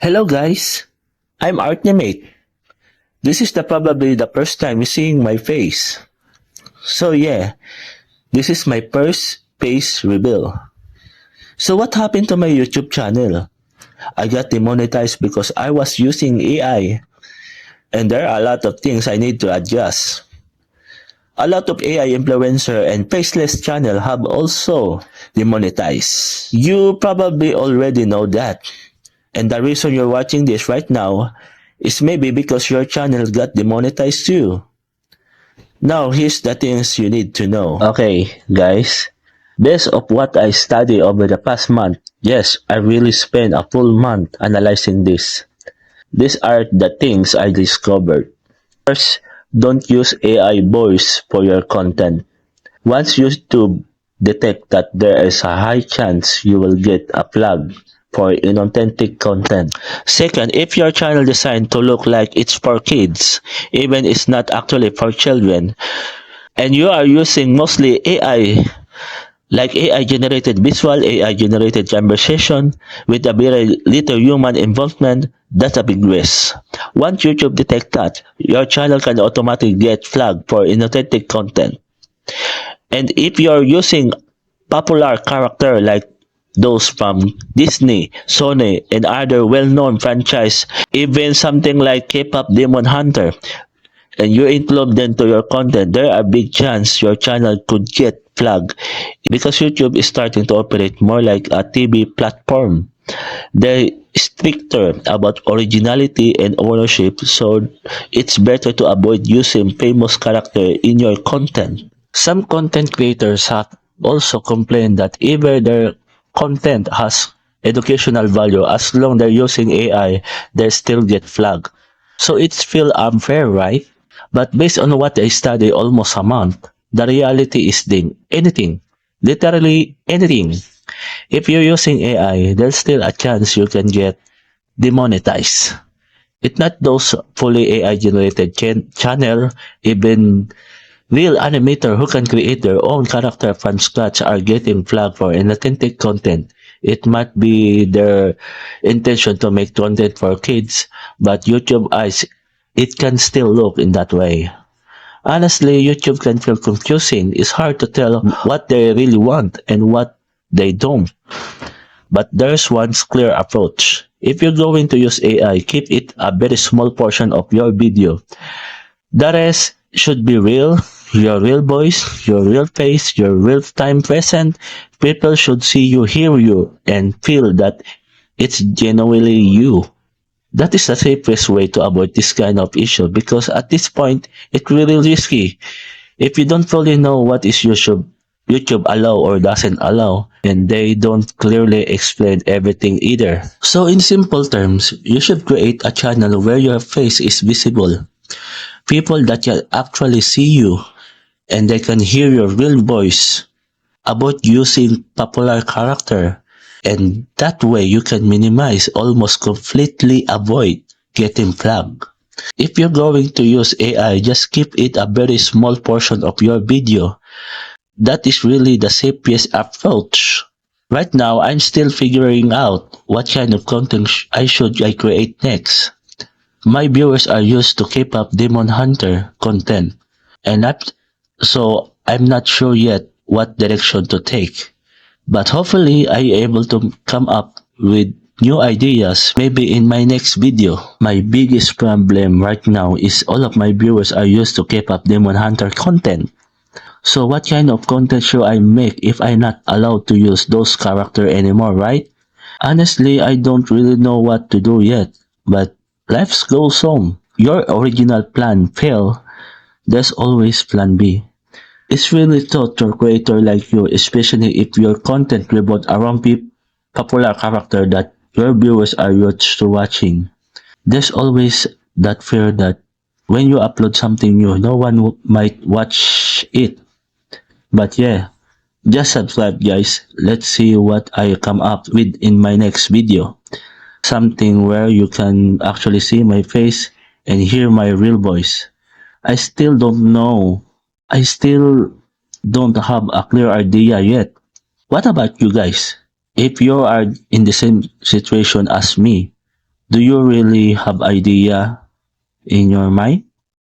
Hello guys, I'm Artnimate. This is probably the first time you're seeing my face. So yeah, this is my first face reveal. So what happened to my YouTube channel? I got demonetized because I was using AI, and there are a lot of things I need to adjust. A lot of AI influencer and faceless channel have also demonetized. You probably already know that. And the reason you're watching this right now is maybe because your channel got demonetized too. Now, here's the things you need to know. Okay, guys. Based of what I studied over the past month, yes, I really spent a full month analyzing this. These are the things I discovered. First, don't use AI voice for your content. Once YouTube detect that there is a high chance you will get a flag for inauthentic content. Second, if your channel designed to look like it's for kids, even it's not actually for children, and you are using mostly AI, like AI generated visual, AI generated conversation with a very little human involvement, that's a big risk. Once YouTube detect that, your channel can automatically get flagged for inauthentic content. And if you're using popular character like those from Disney, Sony, and other well-known franchise, even something like K-pop Demon Hunter, and you include them to your content, there are big chance your channel could get flagged because YouTube is starting to operate more like a TV platform. They're stricter about originality and ownership, so it's better to avoid using famous character in your content. Some content creators have also complained that even their content has educational value, as long they're using AI, they still get flagged. So it's feel unfair, right? But based on what I studied almost a month, the reality is anything, literally anything. If you're using AI, there's still a chance you can get demonetized. It's not those fully AI generated channel, even real animator who can create their own character from scratch are getting flagged for inauthentic content. It might be their intention to make content for kids, but YouTube eyes, it can still look in that way. Honestly, YouTube can feel confusing. It's hard to tell what they really want and what they don't. But there's one clear approach. If you're going to use AI, keep it a very small portion of your video. The rest should be real, your real voice, your real face, your real time present. People should see you, hear you, and feel that it's genuinely you. That is the safest way to avoid this kind of issue because at this point, it's really risky. If you don't fully know what is YouTube allow or doesn't allow, and they don't clearly explain everything either. So in simple terms, you should create a channel where your face is visible. People that can actually see you and they can hear your real voice. About using popular character, and that way you can minimize, almost completely avoid getting flagged. If you're going to use AI, just keep it a very small portion of your video. That is really the safest approach. Right now, I'm still figuring out what kind of content I should create next. My viewers are used to K-pop Demon Hunter content, and I'm not sure yet what direction to take. But hopefully I able to come up with new ideas maybe in my next video. My biggest problem right now is all of my viewers are used to K-pop Demon Hunter content. So what kind of content should I make if I'm not allowed to use those characters anymore, right? Honestly, I don't really know what to do yet, but life goes on. Your original plan fail, there's always plan B. It's really tough to a creator like you, especially if your content revolves around popular character that your viewers are used to watching. There's always that fear that when you upload something new, no one might watch it. But yeah, just subscribe guys. Let's see what I come up with in my next video. Something where you can actually see my face and hear my real voice. I still don't know. I still don't have a clear idea yet. What about you guys? If you are in the same situation as me, Do you really have idea in your mind?